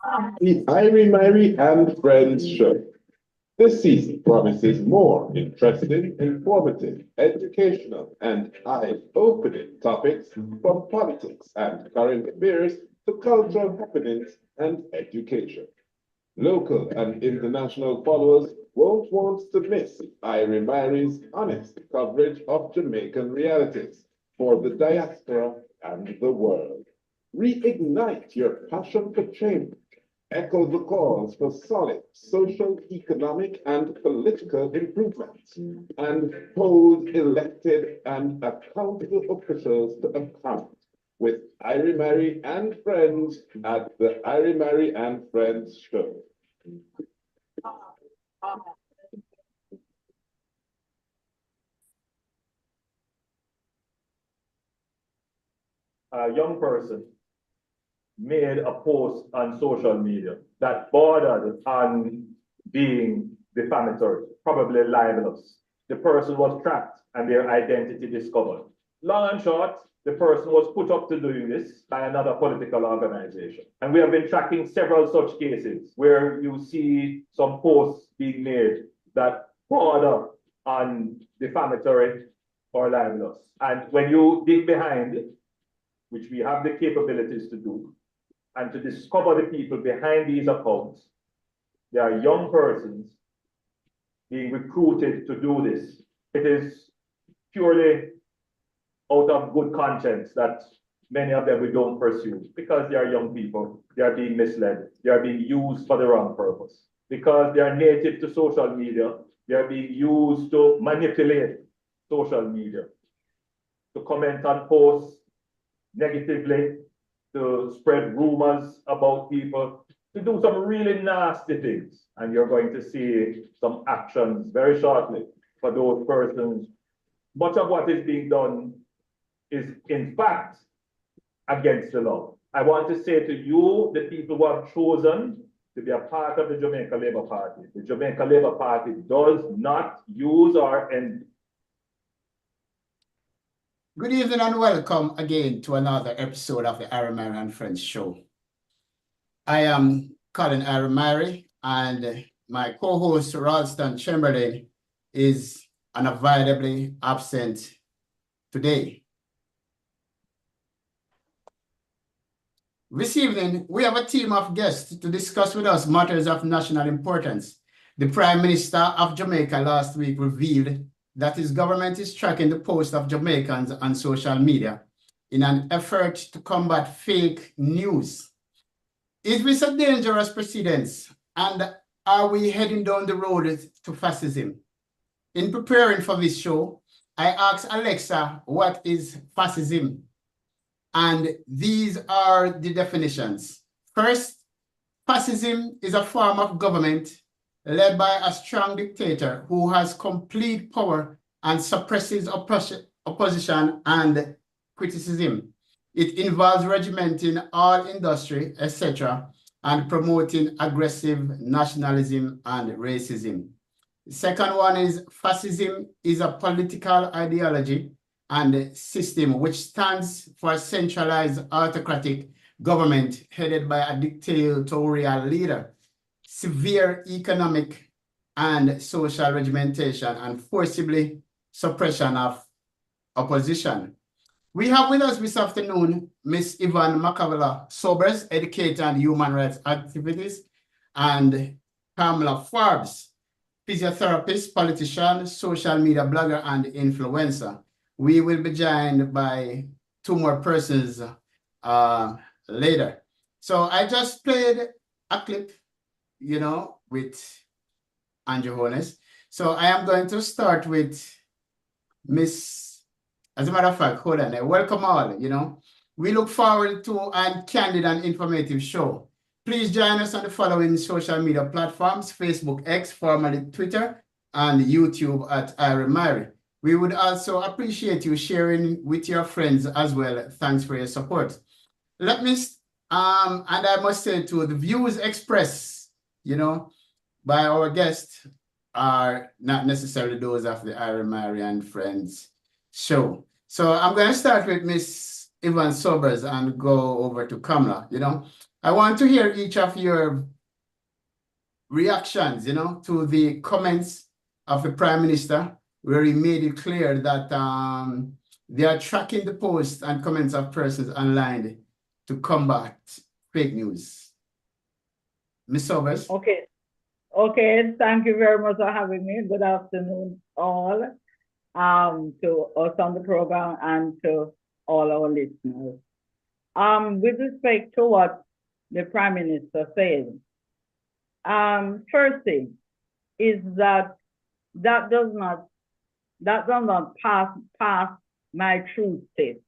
The Irie Myrie and Friends show. This season promises more interesting, informative, educational, and eye-opening topics from politics and current affairs to cultural happenings and education. Local and international followers won't want to miss Irie Myrie's honest coverage of Jamaican realities for the diaspora and the world. Reignite your passion for change. Echo the calls for solid social, economic, and political improvements, and hold elected and accountable officials to account with Irie Myrie and Friends at the Irie Myrie and Friends show. A young person made a post on social media that bordered on being defamatory, probably libelous. The person was tracked and their identity discovered. Long and short, the person was put up to doing this by another political organization. And we have been tracking several such cases where you see some posts being made that border on defamatory or libelous. And when you dig behind it, which we have the capabilities to do, and to discover the people behind these accounts, there are young persons being recruited to do this. It is purely out of good conscience that many of them we don't pursue, because they are young people, they are being misled, they are being used for the wrong purpose. Because they are native to social media, they are being used to manipulate social media, to comment on posts negatively, to spread rumors about people, to do some really nasty things. And you're going to see some actions very shortly for those persons. Much of what is being done is, in fact, against the law. I want to say to you, the people who have chosen to be a part of the Jamaica Labour Party, the Jamaica Labour Party does not use or end. Good evening and welcome again to another episode of the Irie Myrie and Friends show. I am Colin Irie Myrie, and my co-host Ralston Chamberlain is unavoidably absent today. This evening, we have a team of guests to discuss with us matters of national importance. The Prime Minister of Jamaica last week revealed that his government is tracking the posts of Jamaicans on social media in an effort to combat fake news. Is this a dangerous precedent, and are we heading down the road to fascism? In preparing for this show, I asked Alexa what is fascism, and these are the definitions. First, fascism is a form of government led by a strong dictator who has complete power and suppresses opposition and criticism. It involves regimenting all industry, etc., and promoting aggressive nationalism and racism. The second one is fascism is a political ideology and system which stands for a centralized autocratic government headed by a dictatorial leader, severe economic and social regimentation, and forcibly suppression of opposition. We have with us this afternoon Ms. Yvonne Macavella-Sobers, educator and human rights activist, and Pamela Forbes, physiotherapist, politician, social media blogger, and influencer. We will be joined by two more persons later. So I just played a clip, with Andrew Holness. So I am going to start with Miss, as a matter of fact, hold on, welcome all, We look forward to a candid and informative show. Please join us on the following social media platforms: Facebook X, formerly Twitter, and YouTube at Irie Myrie. We would also appreciate you sharing with your friends as well. Thanks for your support. Let me, and I must say too, the views expressed by our guests are not necessarily those of the Irie Myrie and Friends show. So I'm going to start with Miss Yvonne Sobers and go over to Kamala. I want to hear each of your reactions, to the comments of the Prime Minister, where he made it clear that they are tracking the posts and comments of persons online to combat fake news. Ms. Sobers? Okay. Okay, thank you very much for having me. Good afternoon, all, to us on the program and to all our listeners. With respect to what the Prime Minister said, first thing is that does not pass my truth test,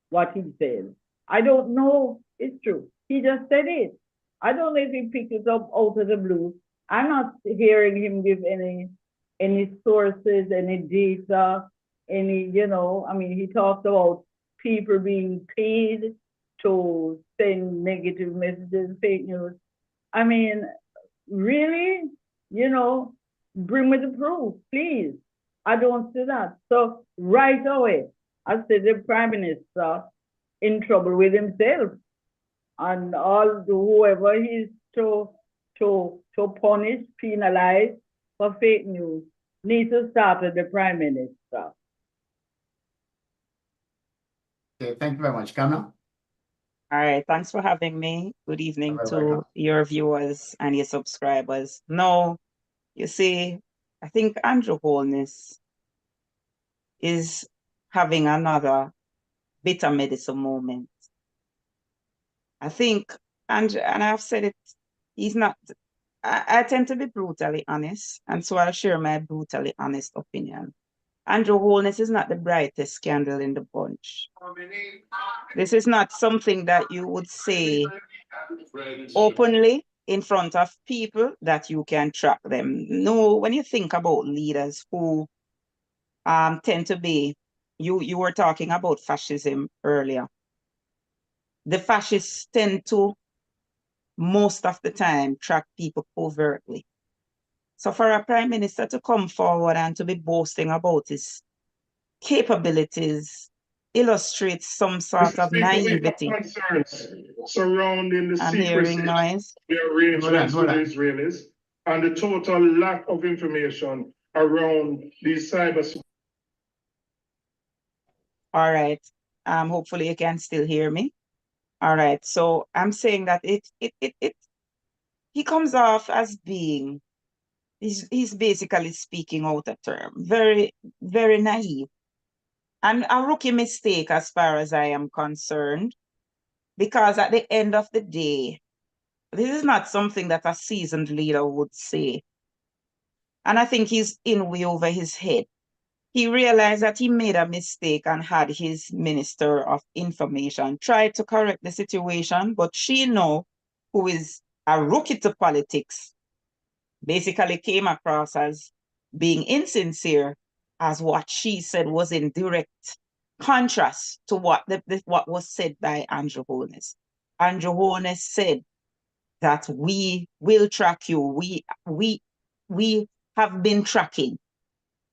what he said. I don't know it's true. He just said it. I don't know if he picked it up out of the blue. I'm not hearing him give any sources, any data, he talked about people being paid to send negative messages, fake news. I mean, really, bring me the proof, please. I don't see that. So right away, I said the Prime Minister in trouble with himself and all whoever he's to punish, penalize for fake news needs to start with the Prime Minister. Okay, thank you very much. Kamla? All right, thanks for having me. Good evening to your viewers and your subscribers. No, you see, I think Andrew Holness is having another bitter medicine moment. I think, and I've said it, he's not, I tend to be brutally honest, and so I'll share my brutally honest opinion. Andrew Holness is not the brightest candle in the bunch. This is not something that you would say openly in front of people that you can track them. No, when you think about leaders who tend to be, you were talking about fascism earlier. The fascists tend to, most of the time, track people covertly. So for a prime minister to come forward and to be boasting about his capabilities illustrates some sort of naivety. Surrounding the I'm secrecy hearing noise. the arrangements with the Israelis and the total lack of information around these cyber. All right. Hopefully you can still hear me. All right. So I'm saying that he comes off as being, he's basically speaking out a term, very, very naive. And a rookie mistake as far as I am concerned, because at the end of the day, this is not something that a seasoned leader would say. And I think he's in way over his head. He realized that he made a mistake and had his Minister of Information try to correct the situation, but she now, who is a rookie to politics, basically came across as being insincere, as what she said was in direct contrast to what was said by Andrew Holness. Andrew Holness said that we will track you. We have been tracking.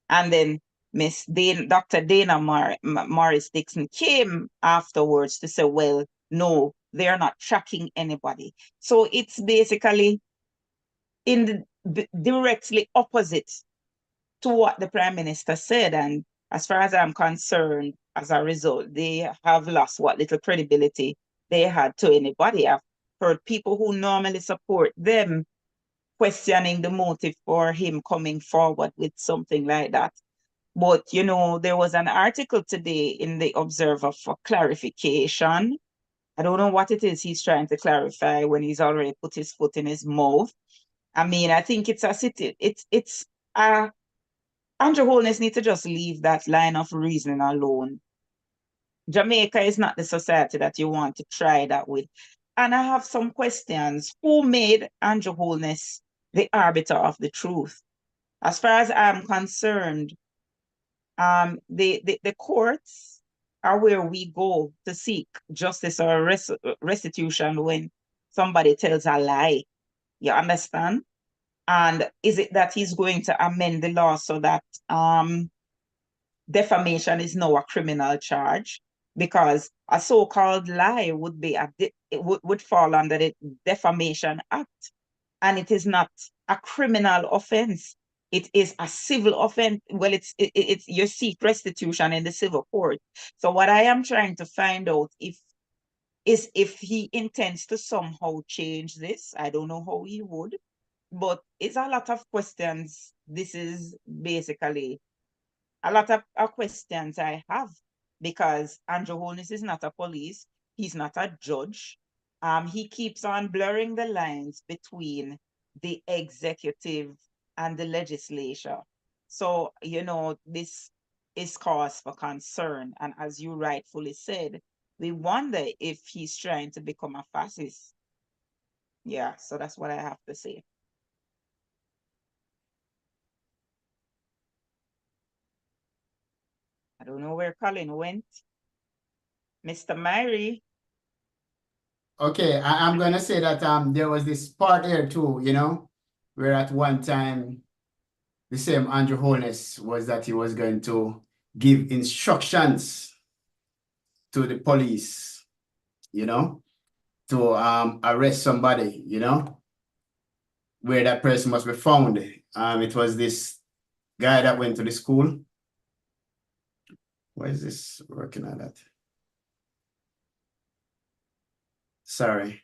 And then Dr. Dana Morris Dixon came afterwards to say, well, no, they're not tracking anybody. So it's basically directly opposite to what the Prime Minister said. And as far as I'm concerned, as a result, they have lost what little credibility they had to anybody. I've heard people who normally support them questioning the motive for him coming forward with something like that. But, there was an article today in the Observer for clarification. I don't know what it is he's trying to clarify when he's already put his foot in his mouth. I mean, I think Andrew Holness needs to just leave that line of reasoning alone. Jamaica is not the society that you want to try that with. And I have some questions. Who made Andrew Holness the arbiter of the truth? As far as I'm concerned, the courts are where we go to seek justice or restitution when somebody tells a lie. You understand? And is it that he's going to amend the law so that defamation is now a criminal charge? because a so-called lie would be it would fall under the Defamation Act, and it is not a criminal offense. It is a civil offense. Well, it's you seek restitution in the civil court. So what I am trying to find out is if he intends to somehow change this. I don't know how he would, but it's a lot of questions. This is basically a lot of questions I have, because Andrew Holness is not a police. He's not a judge. He keeps on blurring the lines between the executive and the legislature. So, you know, this is cause for concern. And as you rightfully said, we wonder if he's trying to become a fascist. Yeah, so that's what I have to say. I don't know where Colin went. Mr. Myrie. Okay, I'm gonna say that there was this part here too, you know, where at one time the same Andrew Holness was that he was going to give instructions to the police, you know, to arrest somebody, you know, where that person must be found. It was this guy that went to the school. Why is this working on that? Sorry.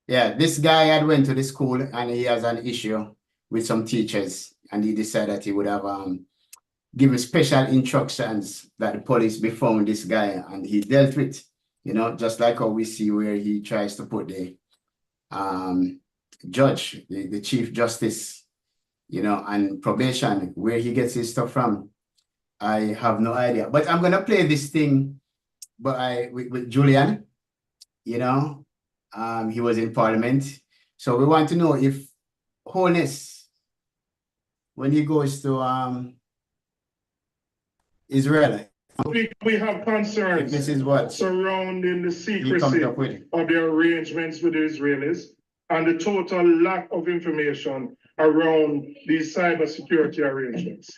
Yeah, this guy had went to the school and he has an issue with some teachers, and he decided that he would have given special instructions that the police be found this guy, and he dealt with, you know, just like how we see where he tries to put the judge, the chief justice, you know, and probation, where he gets his stuff from. I have no idea, but I'm gonna play this thing, but with Julian, you know, he was in Parliament, so we want to know if Holness, when he goes to Israel, We have concerns this is what surrounding the he comes secrecy up with. of the arrangements with the Israelis and the total lack of information around these cybersecurity arrangements.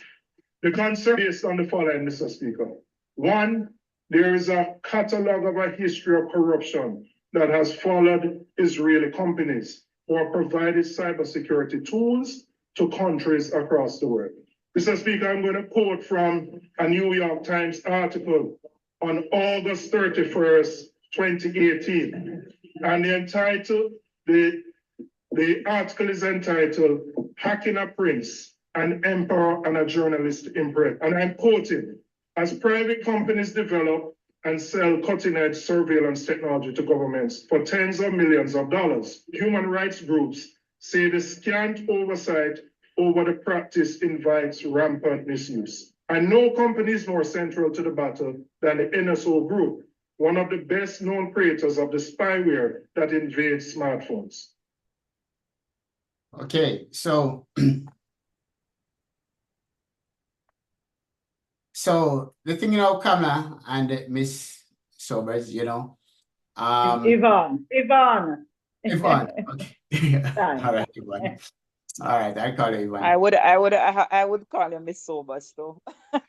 The concern is on the following, Mr. Speaker. One, there is a catalog of a history of corruption that has followed Israeli companies who have provided cybersecurity tools to countries across the world. Mr. Speaker, I'm going to quote from a New York Times article on August 31st, 2018. And the article is entitled, Hacking a Prince, an Emperor and a Journalist Impressed. And I'm quoting, as private companies develop and sell cutting-edge surveillance technology to governments for tens of millions of dollars, human rights groups say the scant oversight over the practice invites rampant misuse. And no company is more central to the battle than the NSO Group, one of the best known creators of the spyware that invades smartphones. Okay, so so the thing, you know, Kamala and Miss Sobers, you know, Yvonne. Yvonne, okay. Thanks. All right, Yvonne. All right, I call you Yvonne. I would call him Miss Sobers though. Okay.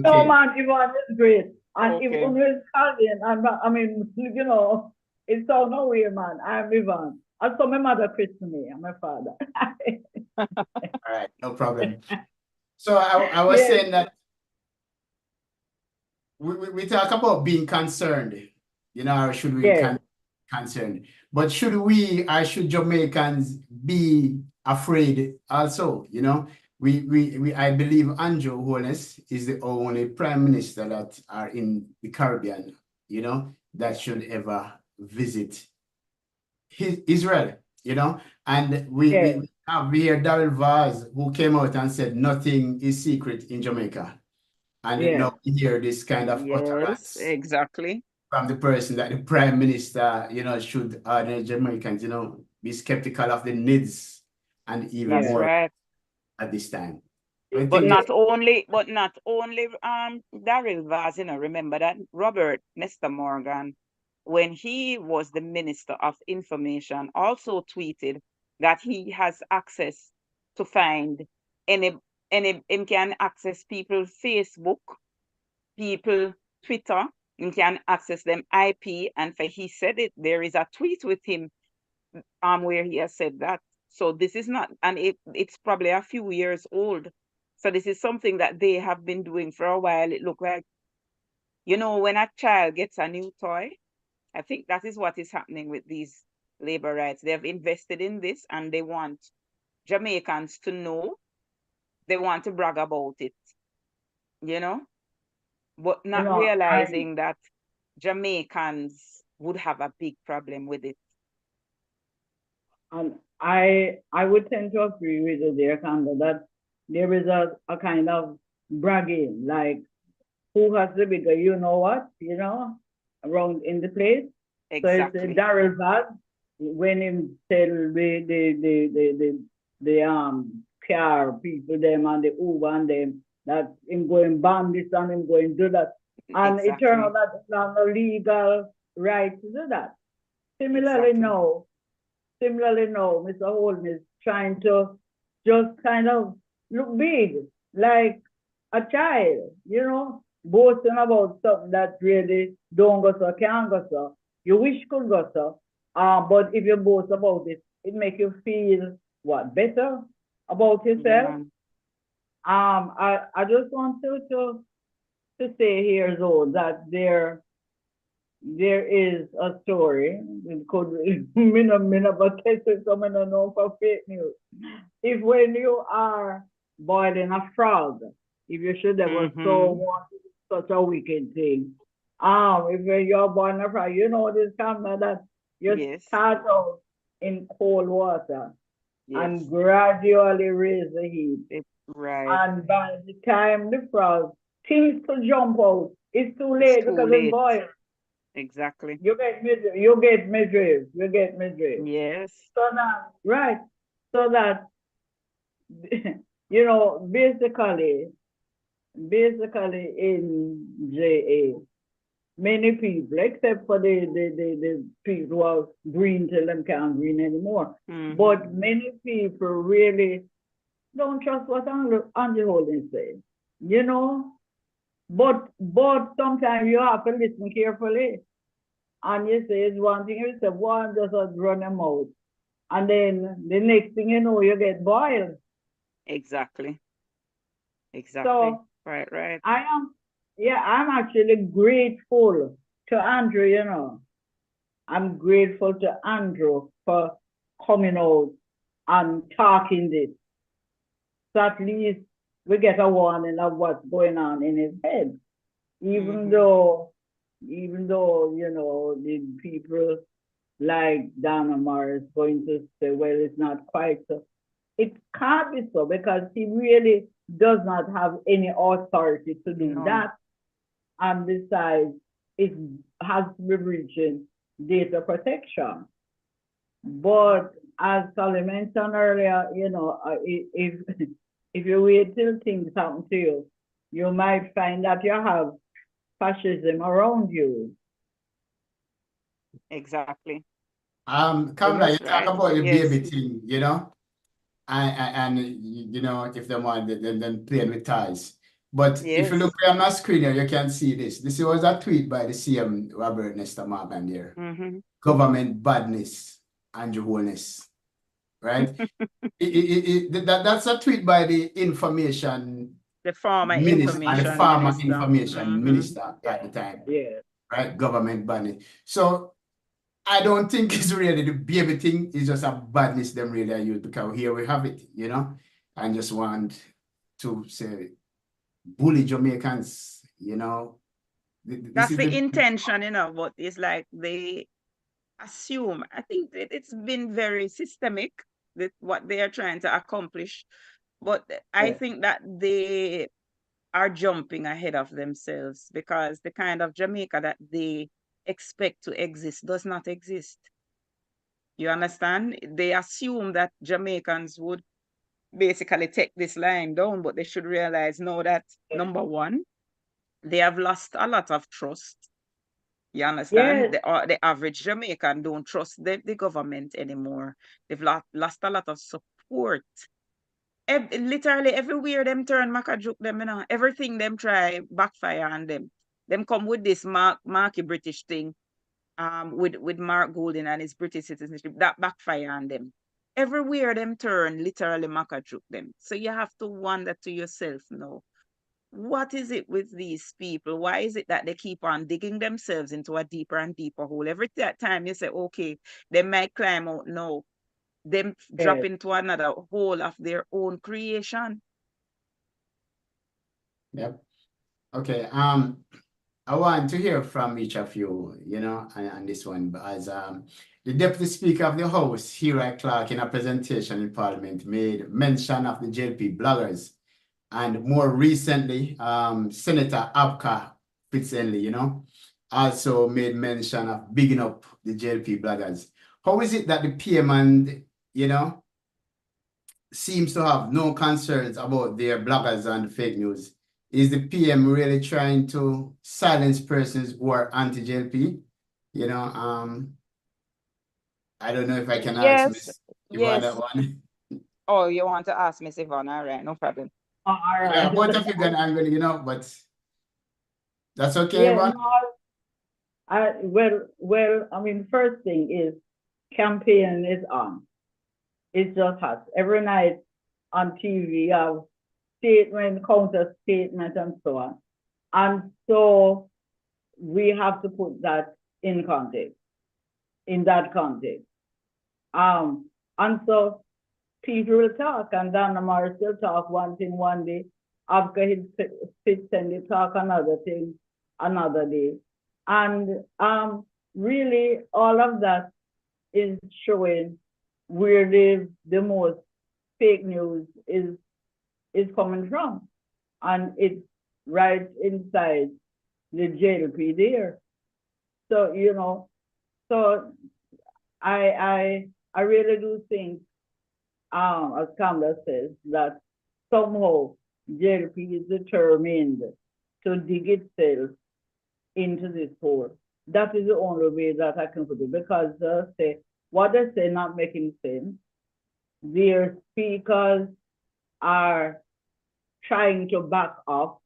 No, man, Yvonne is great. And Okay. Yvonne is Italian, and I mean, you know, it's all no way, man. I'm Yvonne. I saw my mother christen me and my father. All right, no problem. So I was Yes. saying that we talk about being concerned, you know, or should we Yes. concerned? But should we, or should Jamaicans be afraid also? You know, I believe Andrew Holness is the only prime minister that are in the Caribbean, you know, that should ever visit Israel, you know, and we have here Daryl Vaz, who came out and said nothing is secret in Jamaica. And Yes. now we hear this kind of Yes, utterance exactly. from the person that the prime minister, you know, should ordinary Jamaicans, you know, be skeptical of the needs and even That's more right. at this time. But not only Daryl Vaz, you know, remember that Robert Nesta Morgan, when he was the Minister of Information, also tweeted that he has access to find any and him can access people Facebook, people Twitter, him can access them IP, and for he said it, there is a tweet with him where he has said that. So this is not, and it's probably a few years old. So this is something that they have been doing for a while. It looked like, you know, when a child gets a new toy, I think that is what is happening with these labor rights. They have invested in this and they want Jamaicans to know, they want to brag about it, you know, but You not know, realizing that Jamaicans would have a big problem with it. I would tend to agree with you there, Kanda, that there is a kind of bragging, like who has the bigger, you know what, around in the place. So it's Exactly. Daryl Vaz when him tell the car people them and the Uber and them that him going ban this and him going do that. And it Exactly. turned out that it's not a legal right to do that. Similarly Exactly. now, Mr. Holden is trying to just kind of look big, like a child, boasting about something that really don't go so, can't go so. You wish could go so. But if you boast about it, it make you feel what, better about yourself. I just want to say here though that there is a story. It could but test it, so I don't know for fake news. If when you are boiling a frog, if you should ever so want to do such a wicked thing. If you're boiling a frog, you know this camera that you Yes. start out in cold water and Yes. gradually raise the heat. Right. And by the time the frog thinks to jump out, it's too It's late too because it's late. boiling. Exactly. You get me drift. Yes. So that, right. So that, basically in JA, many people, except for the people who are green till them can't green anymore. But many people really don't trust what Angie Holden said, But sometimes you have to listen carefully. And you say it's one thing, you say one just run them out. And then the next thing you know, you get boiled. Exactly. So Right. I'm actually grateful to Andrew, I'm grateful to Andrew for coming out and talking this. So at least we get a warning of what's going on in his head. Even though, the people like Donna Morris going to say, well, it's not quite so. It can't be so because he really does not have any authority to do that. And besides, it has to be breaching data protection. But as Sally mentioned earlier, if you wait till things happen to you, you might find that you have fascism around you. Exactly. Kamala, you talk about the Yes. baby thing, and if they want, then playing with ties. But if you look on my screen here, you can see this. This was a tweet by the CM Robert Nesta Morgan there. Government badness and wholeness, right? That's a tweet by the information. The farmer minister, information the farmer minister. information minister at the time. Yeah. Right? Government badness. So I don't think it's really the baby thing. It's just a badness them really are used because here we have it, and just want to say bully Jamaicans, That's the intention, but it's like they assume. I think it's been very systemic with what they are trying to accomplish. But I think that they are jumping ahead of themselves because the kind of Jamaica that they expect to exist does not exist. You understand? They assume that Jamaicans would basically take this line down, but they should realize now that, number one, they have lost a lot of trust. You understand? The average Jamaican don't trust the government anymore. They've lost a lot of support. literally everywhere them turn Macajuke them, you know, everything them try backfire on them. Them come with this Marky British thing, with Mark Golding and his British citizenship, that backfire on them. Everywhere them turn, literally Macajuke them. So you have to wonder to yourself now, what is it with these people? Why is it that they keep on digging themselves into a deeper and deeper hole? Every time you say, okay, they might climb out now, them drop into another hole of their own creation. Yep. Okay. I want to hear from each of you, you know, on this one, as the Deputy Speaker of the House, Irie Clark, in a presentation in Parliament, made mention of the JLP bloggers, and more recently, Senator Abka Fitzhenley, you know, also made mention of bigging up the JLP bloggers. How is it that the PM and, you know, seems to have no concerns about their bloggers and fake news? Is the PM really trying to silence persons who are anti-JLP? You know, I don't know if I can ask Miss Yvonne that one. Oh, you want to ask Miss Yvonne? All right, no problem. All right. Yeah, both of you can angle, you know, but that's okay, Yeah, Yvonne? no, well, I mean, first thing is campaign is on. It's just hot. Every night on TV, you have statement, counter statement, and so on. And so we have to put that in context, in that context. And so people will talk, and Donna Morris will talk one thing one day, after he fits and they talk another thing another day. And really all of that is showing where the most fake news is coming from. And it's right inside the JLP there. So, you know, so I really do think, as Kamala says, that somehow JLP is determined to dig itself into this hole. That is the only way that I can put it, because what they say not making sense. Their speakers are trying to back off,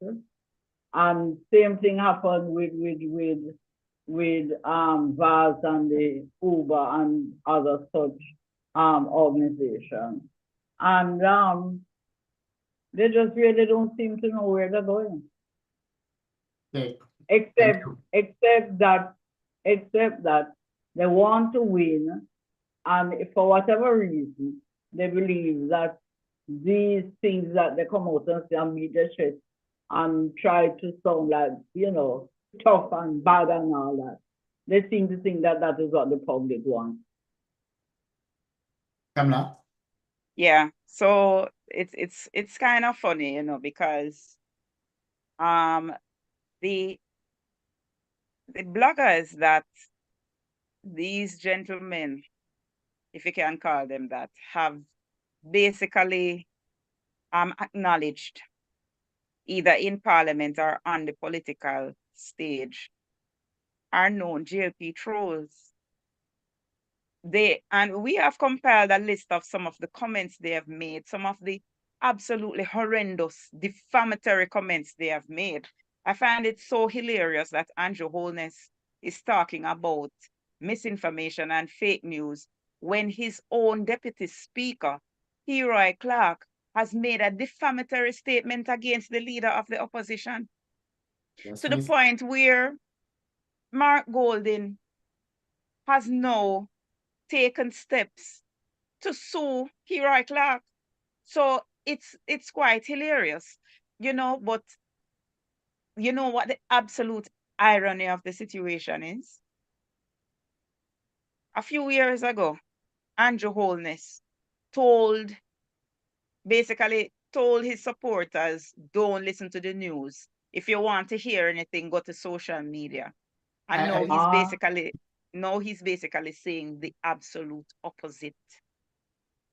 and same thing happened with VAS and the Uber and other such organizations. And they just really don't seem to know where they're going. Okay. Except that they want to win, and if for whatever reason they believe that these things that they come out and say on media shit and try to sound like, you know, tough and bad and all that, they seem to think that that is what the public wants. Kamala? Yeah, so it's kind of funny, you know, because the bloggers that these gentlemen, if you can call them that, have basically acknowledged either in Parliament or on the political stage are known JLP trolls. And we have compiled a list of some of the comments they have made, some of the absolutely horrendous, defamatory comments they have made. I find it so hilarious that Andrew Holness is talking about misinformation and fake news when his own deputy speaker, Irie Clark, has made a defamatory statement against the leader of the opposition. Yes, to the point where Mark Golding has now taken steps to sue Irie Clark. So it's quite hilarious, you know, but you know what the absolute irony of the situation is? A few years ago, Andrew Holness basically told his supporters, don't listen to the news. If you want to hear anything, go to social media. And now he's basically saying the absolute opposite.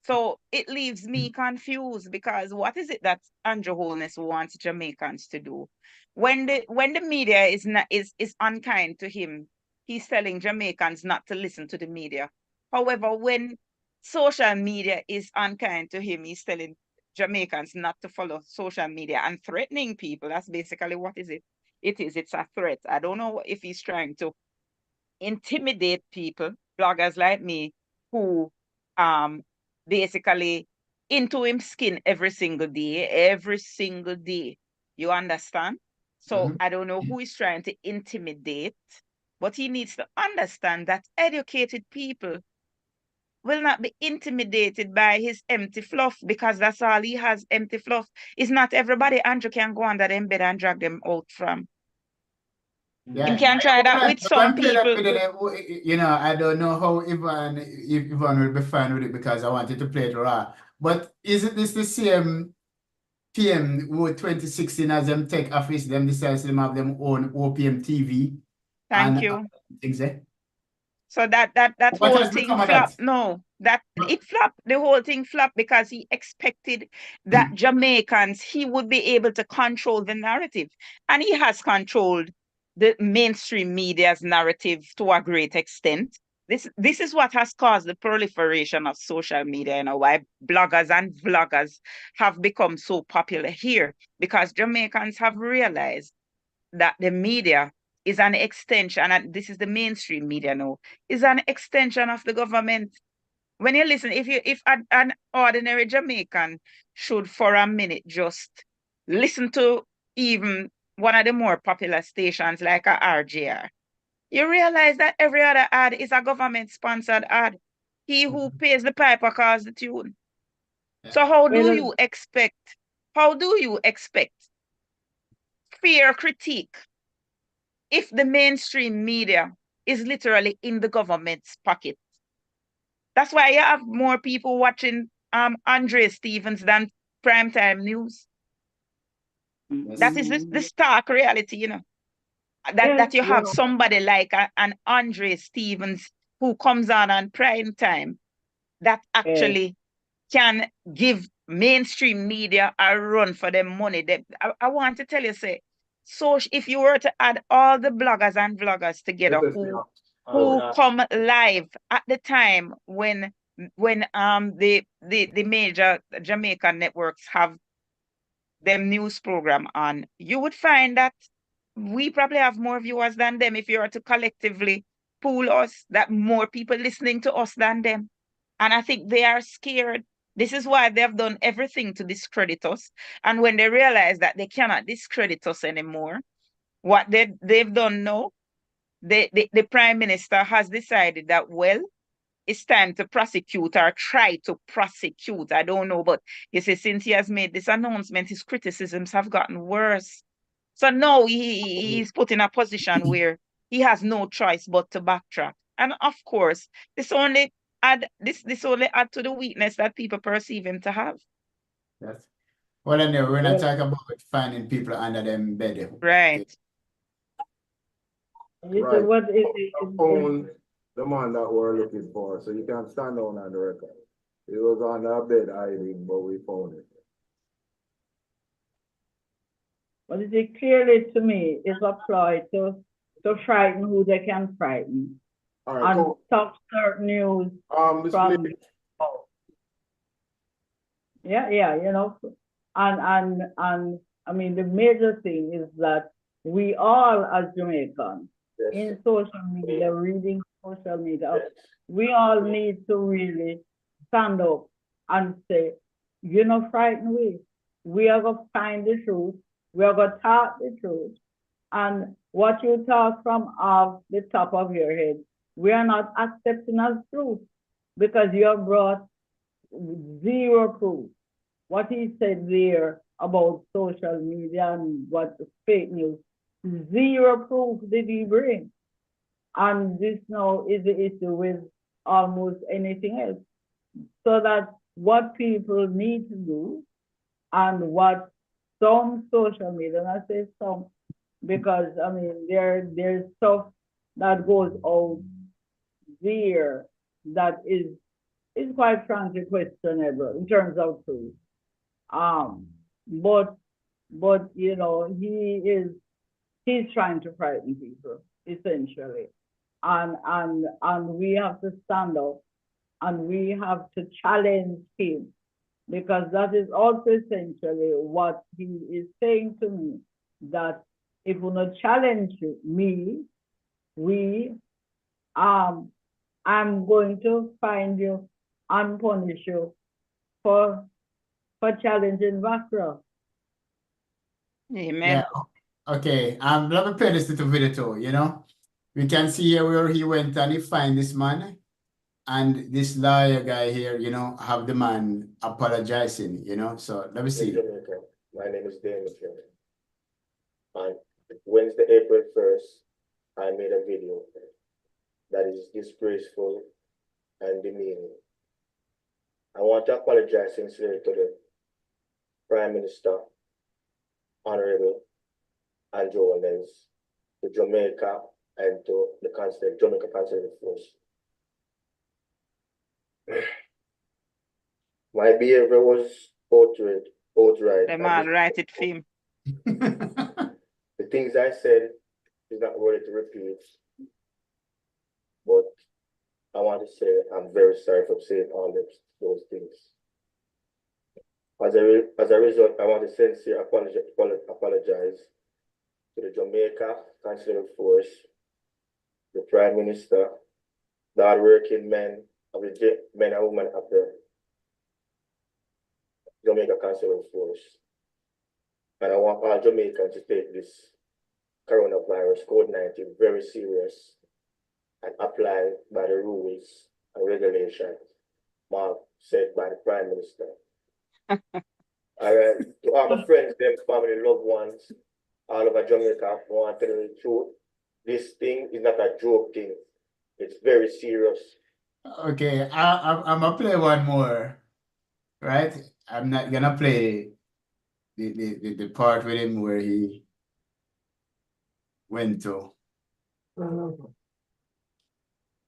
So it leaves me confused, because what is it that Andrew Holness wants Jamaicans to do? When the media is unkind to him, he's telling Jamaicans not to listen to the media. However, when social media is unkind to him, he's telling Jamaicans not to follow social media and threatening people. That's basically what is it. It is. It's a threat. I don't know if he's trying to intimidate people, bloggers like me, who basically into him skin every single day, every single day. You understand? So I don't know who is trying to intimidate, but he needs to understand that educated people will not be intimidated by his empty fluff, because that's all he has, empty fluff. It's not everybody Andrew can go under them bed and drag them out from. Yeah, Him can try that with some people. You know, I don't know how if Ivan will be fine with it, because I wanted to play it raw. But isn't this the same PM who 2016 as them tech office, them decides them have them own OPM TV Thank and you. things there? So that What whole has thing become of flopped. that? No, that it flopped. The whole thing flopped because he expected that Jamaicans, he would be able to control the narrative. And he has controlled the mainstream media's narrative to a great extent. This is what has caused the proliferation of social media, you know, why bloggers and vloggers have become so popular here, because Jamaicans have realized that the media is an extension, and this is the mainstream media now, is an extension of the government. When you listen, if an ordinary Jamaican should for a minute just listen to even one of the more popular stations like a RJR, you realize that every other ad is a government-sponsored ad. He who pays the piper calls the tune. So how do you expect fair critique if the mainstream media is literally in the government's pocket? That's why you have more people watching Andre Stevens than primetime news. Yes. That is the stark reality, you know. That you have somebody like an Andre Stevens who comes on prime time that actually can give mainstream media a run for their money. I want to tell you, say, so if you were to add all the bloggers and vloggers together who come live at the time when the major Jamaican networks have them news program on, you would find that we probably have more viewers than them. If you were to collectively pool us, that more people listening to us than them. And I think they are scared. This is why they've done everything to discredit us. And when they realize that they cannot discredit us anymore, what they've done now, the Prime Minister has decided that, well, it's time to prosecute or try to prosecute. I don't know, but you see, since he has made this announcement, his criticisms have gotten worse. So now he's put in a position where he has no choice but to backtrack. And of course, this only add to the weakness that people perceive him to have. Yes. Well, anyway, we're not talking about finding people under them bed. Right. Right. What is Found the man that we're looking for, so you can stand down on the record. It was on our bed hiding, but we found it. What is it clearly to me is a ploy to frighten who they can frighten. All right, and cool. stop certain news from yeah, you know, and I mean the major thing is that we all as Jamaicans in social media, reading social media, we all need to really stand up and say, you're not frightened we are gonna find the truth, we are gonna talk the truth, and what you talk from off the top of your head, we are not accepting as truth because you have brought zero proof. What he said there about social media and what fake news, zero proof did he bring. And this now is the issue with almost anything else. So that what people need to do and what some social media, and I say some, because I mean there's stuff that goes out there that is quite frankly questionable in terms of truth. But you know, he's trying to frighten people essentially, and we have to stand up and we have to challenge him because that is also essentially what he is saying to me, that if you not challenge me, we, I'm going to find you and punish you for challenging Vakra. Amen. Yeah. Okay. Let me play this little video too, you know. We can see here where he went and he find this man. And this lawyer guy here, you know, have the man apologizing, you know. So let me see. Jamaica. My name is Dan McKinnon. On Wednesday, April 1st, I made a video that is disgraceful and demeaning. I want to apologize sincerely to the Prime Minister, Honorable Andrew Williams, to Jamaica, and to the Jamaica Conservative Force. My behavior was outright. The man write it for him. The things I said is not worthy to repeat, but I want to say I'm very sorry for saying all those things. As a result, I want to sincerely apologize to the Jamaica Conservative Force, the Prime Minister, the hardworking men and women of the Jamaica Conservative Force. And I want all Jamaicans to take this coronavirus, COVID-19, very serious and apply by the rules and regulations set by the Prime Minister. All right, to all my friends, them family, loved ones, all over Jamaica, I want to tell you the truth. This thing is not a joke thing. It's very serious. Okay, I'm gonna play one more, right? I'm not gonna play the part with him where he went to.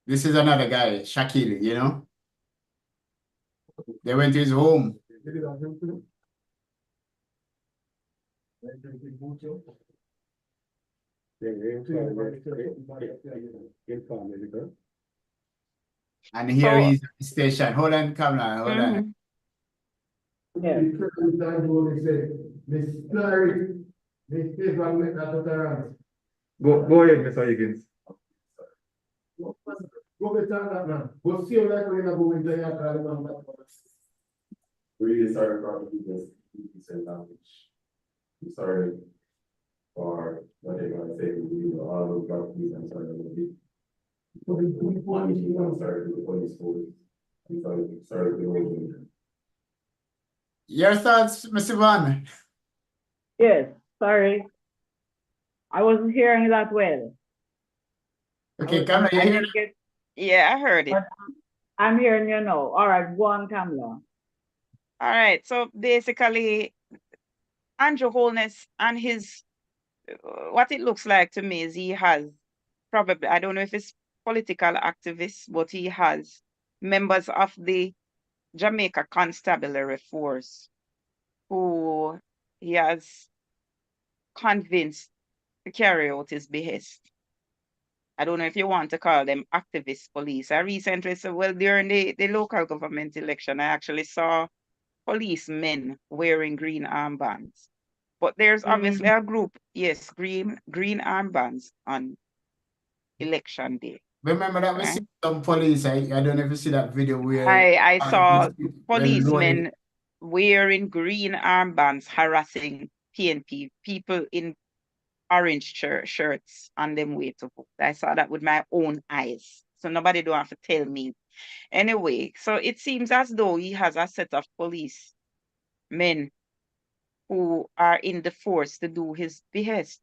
This is another guy, Shakil, you know? They went to his home. And here So- he's at the station. Hold on, camera, hold on. Yeah. Go ahead, Mr. Higgins. Really sorry for people's language. I'm sorry for what they're gonna say to you, all those properties, I'm sorry about it. I'm sorry to the police force. I'm sorry to the whole. Your thoughts, Mr. Van? Yes, sorry. I wasn't hearing that well. Okay, camera, you I hear? didn't get, Yeah, I heard it. but I'm hearing you now. All right, go on, Kamala. All right. So basically, Andrew Holness and his, what it looks like to me is he has probably, I don't know if it's political activists, but he has members of the Jamaica Constabulary Force who he has convinced to carry out his behest. I don't know if you want to call them activist police. I recently said, well, during the local government election, I actually saw policemen wearing green armbands. But there's obviously a group, yes, green armbands on election day. Remember that we Right. see some police. I don't know if you see that video where I saw these policemen wearing green armbands harassing PNP people in orange shirts on them way to vote. I saw that with my own eyes. So nobody don't have to tell me. Anyway, so it seems as though he has a set of police men who are in the force to do his behest.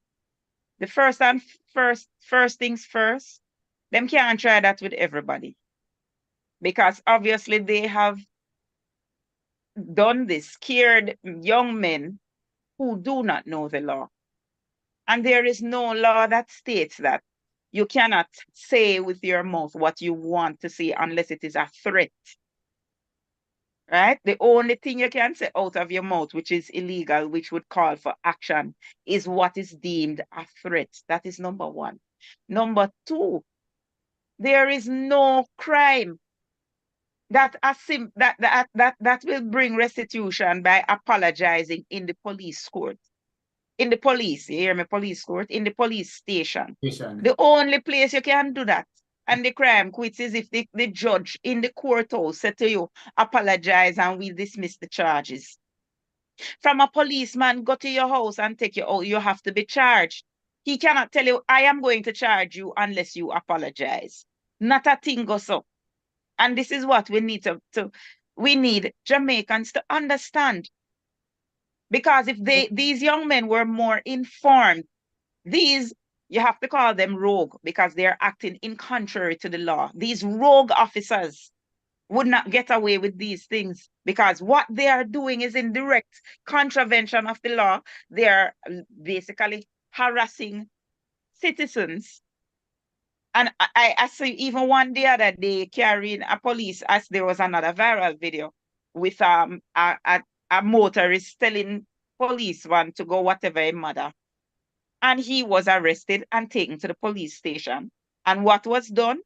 The first things first, them can't try that with everybody. Because obviously they have done this, scared young men who do not know the law. And there is no law that states that you cannot say with your mouth what you want to say unless it is a threat. Right? The only thing you can say out of your mouth, which is illegal, which would call for action, is what is deemed a threat. That is number one. Number two, there is no crime. that will bring restitution by apologizing in the police court. In the police, you hear me, police court, in the police station. The only place you can do that and the crime quits is if the judge in the courthouse said to you, apologize and we dismiss the charges. From a policeman go to your house and take you out, you have to be charged. He cannot tell you, I am going to charge you unless you apologize. Not a thing goes up. And this is what we need we need Jamaicans to understand. Because if these young men were more informed, you have to call them rogue because they're acting in contrary to the law. These rogue officers would not get away with these things because what they are doing is in direct contravention of the law. They are basically harassing citizens. And I see even one the other day carrying a police, as there was another viral video with a motorist telling police one to go whatever a mother. And he was arrested and taken to the police station. And what was done?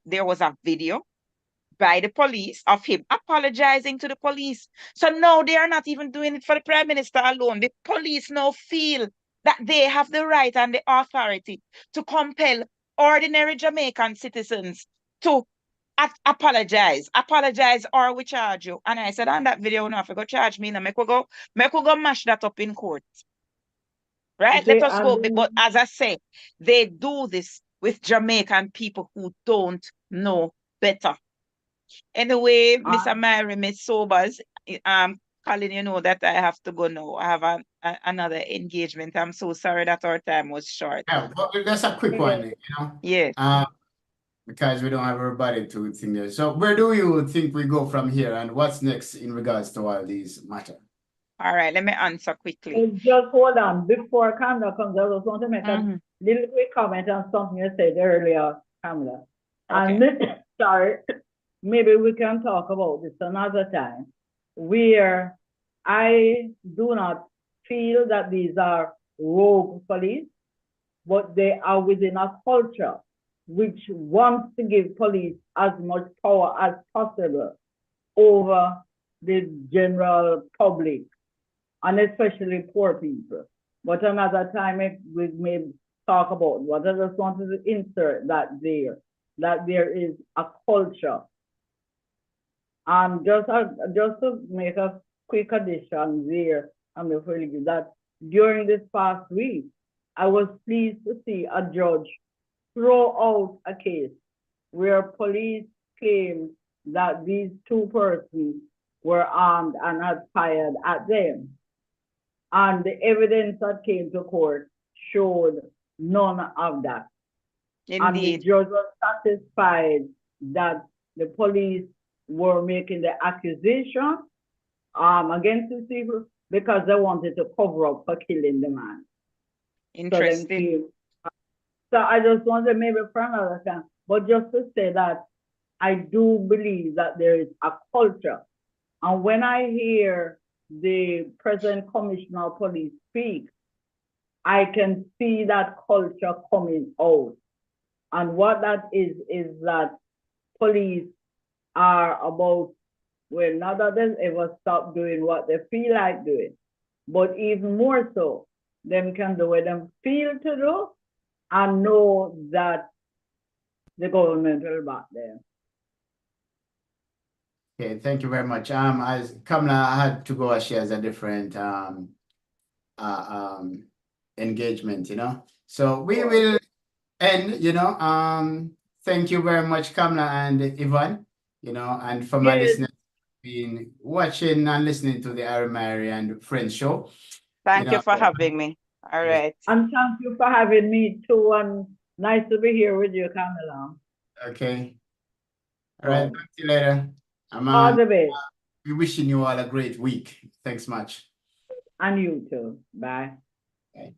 There was a video by the police of him apologizing to the police. So now they are not even doing it for the Prime Minister alone. The police now feel that they have the right and the authority to compel ordinary Jamaican citizens to apologize or we charge you. And I said on that video, no, if you go charge me, now make we go mash that up in court. Right? Let us go. But as I say, they do this with Jamaican people who don't know better. Anyway, Miss Myrie, Miss Sobers, Colin, you know that I have to go now. I have another engagement. I'm so sorry that our time was short. Yeah, but that's a quick one, you know? Yeah. Because we don't have everybody to think there. So where do you think we go from here and what's next in regards to all these matters? All right, let me answer quickly. Just hold on. Before Kamala comes, I just want to make a little quick comment on something you said earlier, Kamala. Okay. And sorry, maybe we can talk about this another time, where I do not feel that these are rogue police, but they are within a culture which wants to give police as much power as possible over the general public, and especially poor people. But another time we may talk about what I just wanted to insert that there is a culture. And just to make a quick addition there, I'm afraid that during this past week, I was pleased to see a judge throw out a case where police claimed that these two persons were armed and had fired at them. And the evidence that came to court showed none of that. Indeed. And the judge was satisfied that the police were making the accusation against the people because they wanted to cover up for killing the man. Interesting. So I just wanted maybe for another time, but just to say that I do believe that there is a culture. And when I hear the present commissioner of police speak, I can see that culture coming out. And what that is that police are about, well, not that they ever stop doing what they feel like doing, but even more so, them can do what them feel to do and know that the government will back them. Okay, thank you very much. As Kamala had to go, as she has a different engagement, you know. So we will end, you know. Thank you very much, Kamala and Yvonne, you know, and for my listeners been watching and listening to the Irie Myrie and Friends show. Thank you for having me. All right. And thank you for having me too. And nice to be here with you, Kamala. Okay. All right. Talk to you later. All the best. We're wishing you all a great week. Thanks much. And you too. Bye. Okay.